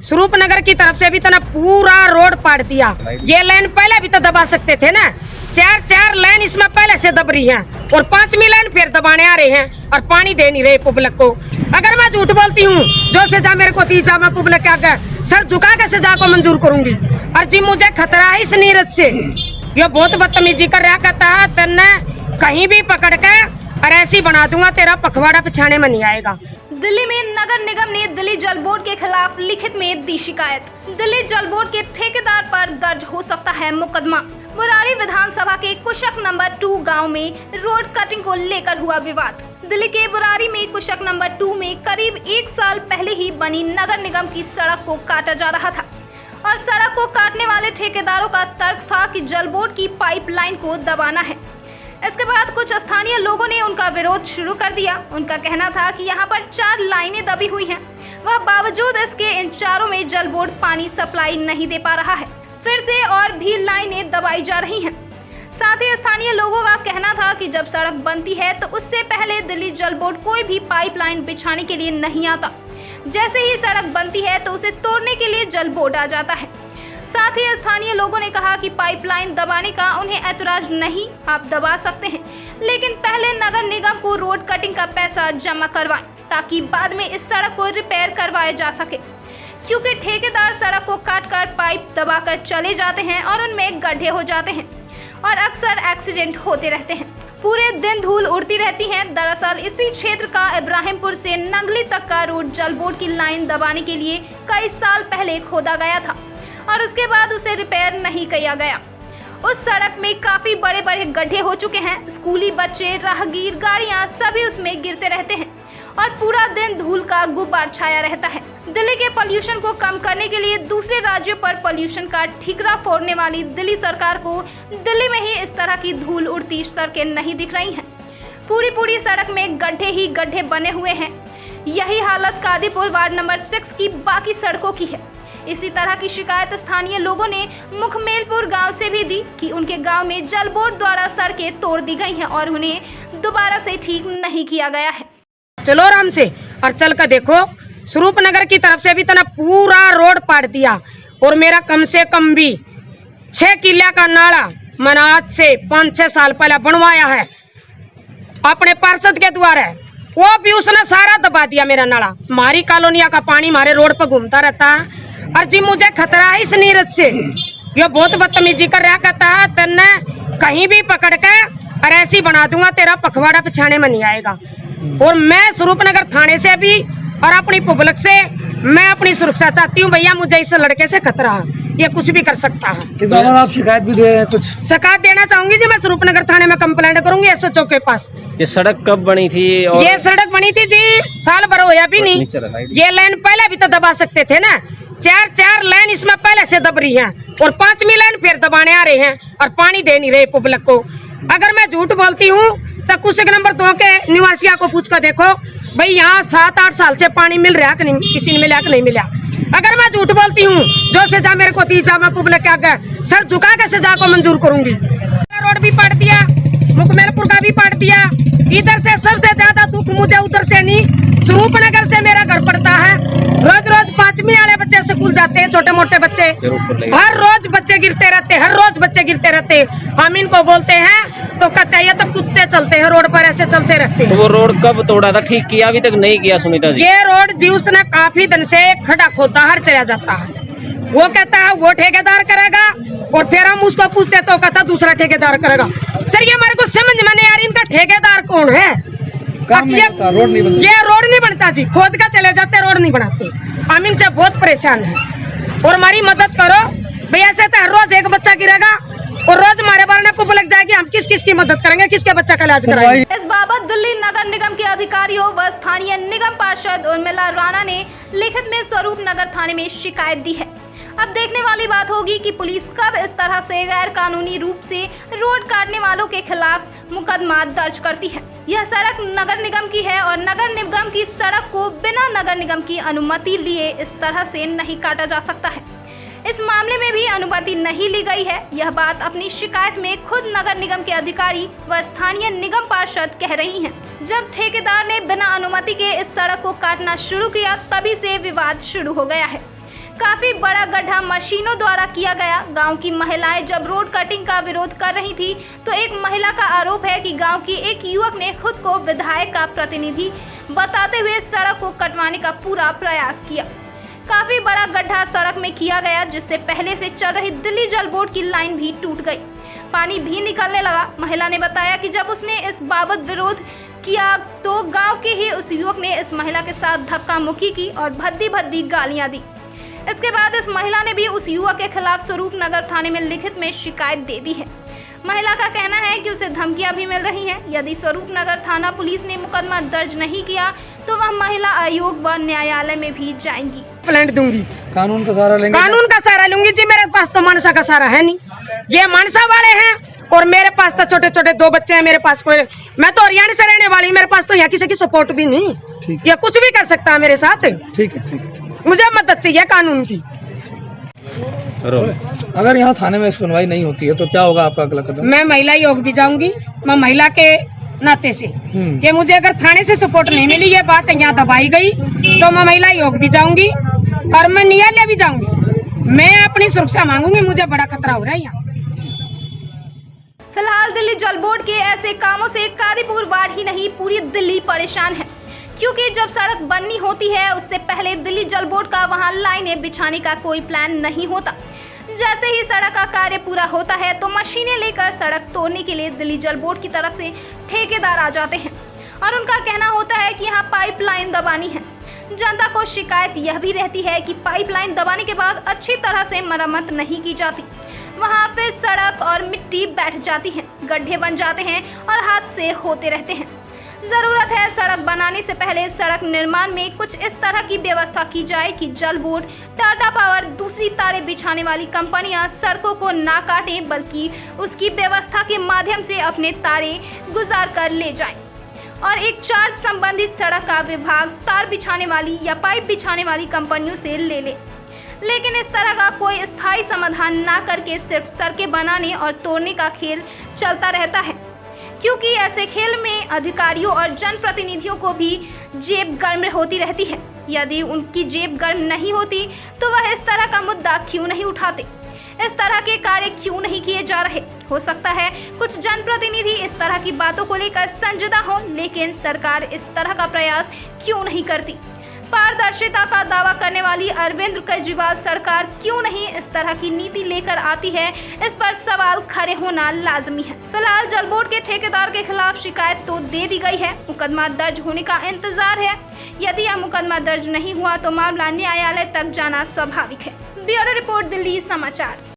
स्वरूप नगर की तरफ से भी तो ना पूरा रोड पाट दिया। ये लाइन पहले भी तो दबा सकते थे ना, चार लाइन इसमें पहले से दब रही है और 5वीं लाइन फिर दबाने आ रहे हैं और पानी दे नहीं रहे पब्लिक को। अगर मैं झूठ बोलती हूँ, जो सजा मेरे को दी जा मैं पब्लिक के आगे सर झुका के सजा को मंजूर करूंगी। और जी मुझे खतरा है इस नीरज से, ये बहुत बदतमीजी कर रहा, कहता है तेने कहीं भी पकड़ के और ऐसी बना दूंगा तेरा पखवाड़ा पिछाने में नहीं आएगा। दिल्ली में नगर निगम ने दिल्ली जल बोर्ड के खिलाफ लिखित में दी शिकायत। दिल्ली जल बोर्ड के ठेकेदार पर दर्ज हो सकता है मुकदमा। बुराड़ी विधानसभा के कुशक नंबर 2 गांव में रोड कटिंग को लेकर हुआ विवाद। दिल्ली के बुराड़ी में कुशक नंबर 2 में करीब 1 साल पहले ही बनी नगर निगम की सड़क को काटा जा रहा था और सड़क को काटने वाले ठेकेदारों का तर्क था कि जल बोर्ड की पाइपलाइन को दबाना है। इसके बाद कुछ स्थानीय लोगों ने उनका विरोध शुरू कर दिया। उनका कहना था कि यहाँ पर 4 लाइनें दबी हुई हैं, वह बावजूद इसके इन चारों में जल बोर्ड पानी सप्लाई नहीं दे पा रहा है, फिर से और भी लाइनें दबाई जा रही हैं। साथ ही स्थानीय लोगों का कहना था कि जब सड़क बनती है तो उससे पहले दिल्ली जल बोर्ड कोई भी पाइपलाइन बिछाने के लिए नहीं आता, जैसे ही सड़क बनती है तो उसे तोड़ने के लिए जल बोर्ड आ जाता है। साथ ही स्थानीय लोगों ने कहा कि पाइपलाइन दबाने का उन्हें ऐतराज नहीं, आप दबा सकते हैं, लेकिन पहले नगर निगम को रोड कटिंग का पैसा जमा करवाएं ताकि बाद में इस सड़क को रिपेयर करवाया जा सके, क्योंकि ठेकेदार सड़क को काटकर पाइप दबाकर चले जाते हैं और उनमें गड्ढे हो जाते हैं और अक्सर एक्सीडेंट होते रहते हैं। पूरे दिन धूल उड़ती रहती है। दरअसल इसी क्षेत्र का इब्राहिमपुर से नंगली तक का रोड जल बोर्ड की लाइन दबाने के लिए कई साल पहले खोदा गया था और उसके बाद उसे रिपेयर नहीं किया गया। उस सड़क में काफी बड़े बड़े गड्ढे हो चुके हैं। स्कूली बच्चे, राहगीर, गाड़ियां सभी उसमें गिरते रहते हैं और पूरा दिन धूल का गुब्बार छाया रहता है। दिल्ली के पोल्यूशन को कम करने के लिए दूसरे राज्यों पर पोल्यूशन का ठीकरा फोड़ने वाली दिल्ली सरकार को दिल्ली में ही इस तरह की धूल उड़ती सड़कें नहीं दिख रही हैं। पूरी सड़क में गड्ढे ही गड्ढे बने हुए हैं। यही हालत कादीपुर वार्ड नंबर 6 की बाकी सड़कों की है। इसी तरह की शिकायत स्थानीय लोगों ने मुखमेलपुर गांव से भी दी कि उनके गांव में जल बोर्ड द्वारा सड़कें तोड़ दी गई हैं और उन्हें दोबारा से ठीक नहीं किया गया है। चलो आराम से और चल कर देखो, स्वरूप नगर की तरफ से भी तो ना पूरा रोड पाट दिया और मेरा कम से कम भी 6 किले का नाला मैंने आज से 5-6 साल पहले बनवाया है अपने पार्षद के द्वारा, वो भी उसने सारा दबा दिया मेरा नाला। हमारी कॉलोनिया का पानी हमारे रोड पर घूमता रहता है और जी मुझे खतरा है इस नीरज से, ये बहुत बदतमीजी कर रहा, कहता है तेने कहीं भी पकड़ के और ऐसी बना दूंगा तेरा पखवाड़ा पिछाने में नहीं आएगा। और मैं स्वरूप नगर थाने से भी और अपनी पब्लिक से मैं अपनी सुरक्षा चाहती हूँ। भैया मुझे इस लड़के से खतरा है, ये कुछ भी कर सकता है। इस बाबत आप शिकायत भी दे रहे हैं? कुछ शिकायत देना चाहूंगी जी, मैं स्वरूप नगर थाने में कंप्लेंट करूंगी SHO के पास। ये सड़क कब बनी थी? और ये सड़क बनी थी जी साल भर होया भी नहीं। ये लाइन पहले भी तो दबा सकते थे ना, चार लाइन इसमें पहले से दब रही है और 5वीं लाइन फिर दबाने आ रहे हैं और पानी दे नहीं रहे पब्लिक को। अगर मैं झूठ बोलती हूँ तो कुशक नंबर 2 के निवासियों को पूछ कर देखो भाई यहाँ 7-8 साल से पानी मिल रहा है कि नहीं, किसी ने मिला कि नहीं मिला। अगर मैं झूठ बोलती हूँ, जो सजा मेरे को दी जा मैं पब्लिक के आगे सर झुका के सजा को मंजूर करूंगी। रोड भी पाट दिया, मुखमेलपुर का भी पाट दिया। इधर से सबसे ज्यादा दुख मुझे उधर से नहीं, स्वरूप नगर से मेरा घर पड़ता है। रोज 5वीं वाले बच्चे स्कूल जाते हैं, छोटे मोटे बच्चे, हर रोज बच्चे गिरते रहते, हर रोज बच्चे गिरते रहते। हम इनको बोलते हैं तो कहते हैं ये तो कुत्ते चलते हैं रोड पर, ऐसे चलते रहते हैं। तो वो रोड कब तोड़ा था, ठीक किया? अभी तक नहीं किया सुनीता जी। ये रोड जी उसने काफी दिन से खड़ा खोदा हर चला जाता है। वो कहता है वो ठेकेदार करेगा और फिर हम उसको पूछते तो कहता दूसरा ठेकेदार करेगा। सर ये हमारे को समझ में नहीं आ रही, इनका ठेकेदार कौन है? काम नहीं बनता, रोड नहीं बनता। ये रोड नहीं बनता जी, खोद का चले जाते, रोड नहीं बनाते। हम इनसे बहुत परेशान हैं और हमारी मदद करो भैया। ऐसे तो हर रोज एक बच्चा गिरेगा और रोज हमारे बारे में पब्लिक जाएगी, हम किस की मदद करेंगे, किसके बच्चा का इलाज कराएंगे। इस बाबत दिल्ली नगर निगम के अधिकारियों व स्थानीय निगम पार्षद उर्मिला राणा ने लिखित में स्वरूप नगर थाने में शिकायत दी है। अब देखने वाली बात होगी कि पुलिस कब इस तरह से गैर कानूनी रूप से रोड काटने वालों के खिलाफ मुकदमा दर्ज करती है। यह सड़क नगर निगम की है और नगर निगम की सड़क को बिना नगर निगम की अनुमति लिए इस तरह से नहीं काटा जा सकता है। इस मामले में भी अनुमति नहीं ली गई है। यह बात अपनी शिकायत में खुद नगर निगम के अधिकारी व स्थानीय निगम पार्षद कह रही हैं। जब ठेकेदार ने बिना अनुमति के इस सड़क को काटना शुरू किया तभी से विवाद शुरू हो गया है। काफी बड़ा गड्ढा मशीनों द्वारा किया गया। गांव की महिलाएं जब रोड कटिंग का विरोध कर रही थी तो एक महिला का आरोप है कि गांव की एक युवक ने खुद को विधायक का प्रतिनिधि बताते हुए सड़क को कटवाने का पूरा प्रयास किया। काफी बड़ा गड्ढा सड़क में किया गया, जिससे पहले से चल रही दिल्ली जल बोर्ड की लाइन भी टूट गई, पानी भी निकलने लगा। महिला ने बताया कि जब उसने इस बाबत विरोध किया तो गांव के ही उस युवक ने इस महिला के साथ धक्का मुक्की की और भद्दी भद्दी गालियां दी। इसके बाद इस महिला ने भी उस युवक के खिलाफ स्वरूप नगर थाने में लिखित में शिकायत दे दी है। महिला का कहना है कि उसे धमकियां भी मिल रही हैं। यदि स्वरूप नगर थाना पुलिस ने मुकदमा दर्ज नहीं किया तो वह महिला आयोग व न्यायालय में भी जाएंगी। प्लांट दूंगी, कानून का सहारा लेंगे। कानून का सहारा लूंगी जी। मेरे पास तो मनसा का सहारा है नहीं, ये मनसा वाले हैं और मेरे पास तो छोटे छोटे 2 बच्चे हैं। मेरे पास कोई, मैं तो हरियाणा से रहने वाली, मेरे पास तो यहाँ किसी की सपोर्ट भी नहीं। ये कुछ भी कर सकता है मेरे साथ। ठीक है, ठीक है। मुझे मदद चाहिए कानून की। अगर यहाँ थाने में सुनवाई नहीं होती है तो क्या होगा आपका अगला कदम? मैं महिला योग भी जाऊंगी, मैं महिला के नाते से कि मुझे अगर थाने से सपोर्ट नहीं मिली, ये बात यहाँ दबाई गई, तो मैं महिला योग भी जाऊंगी और मैं न्यायालय भी जाऊंगी। मैं अपनी सुरक्षा मांगूंगी, मुझे बड़ा खतरा हो रहा है यहाँ। फिलहाल दिल्ली जल बोर्ड के ऐसे कामों से कादीपुर वार्ड ही नहीं पूरी दिल्ली परेशान है, क्योंकि जब सड़क बननी होती है उससे पहले दिल्ली जल बोर्ड का वहां लाइनें बिछाने का कोई प्लान नहीं होता। जैसे ही सड़क का कार्य पूरा होता है तो मशीनें लेकर सड़क तोड़ने के लिए दिल्ली जल बोर्ड की तरफ से ठेकेदार आ जाते हैं और उनका कहना होता है कि यहाँ पाइपलाइन दबानी है। जनता को शिकायत यह भी रहती है कि पाइपलाइन दबाने के बाद अच्छी तरह से मरम्मत नहीं की जाती, वहाँ फिर सड़क और मिट्टी बैठ जाती है, गड्ढे बन जाते हैं और हादसे होते रहते हैं। जरूरत है सड़क बनाने से पहले सड़क निर्माण में कुछ इस तरह की व्यवस्था की जाए कि जल बोर्ड, टाटा पावर, दूसरी तारें बिछाने वाली कंपनियां सड़कों को ना काटें, बल्कि उसकी व्यवस्था के माध्यम से अपने तारें गुजार कर ले जाएं और एक चार्ज संबंधित सड़क का विभाग तार बिछाने वाली या पाइप बिछाने वाली कंपनियों से ले ले। लेकिन इस तरह का कोई स्थायी समाधान ना करके सिर्फ सड़कें बनाने और तोड़ने का खेल चलता रहता है, क्योंकि ऐसे खेल में अधिकारियों और जनप्रतिनिधियों को भी जेब गर्म होती रहती है। यदि उनकी जेब गर्म नहीं होती तो वह इस तरह का मुद्दा क्यों नहीं उठाते, इस तरह के कार्य क्यों नहीं किए जा रहे। हो सकता है कुछ जनप्रतिनिधि इस तरह की बातों को लेकर संजीदा हो, लेकिन सरकार इस तरह का प्रयास क्यों नहीं करती। पारदर्शिता का दावा करने वाली अरविंद केजरीवाल सरकार क्यों नहीं इस तरह की नीति लेकर आती है, इस पर सवाल खड़े होना लाजमी है। फिलहाल जल बोर्ड के ठेकेदार के खिलाफ शिकायत तो दे दी गई है, मुकदमा दर्ज होने का इंतजार है। यदि यह मुकदमा दर्ज नहीं हुआ तो मामला न्यायालय तक जाना स्वाभाविक है। ब्यूरो रिपोर्ट, दिल्ली समाचार।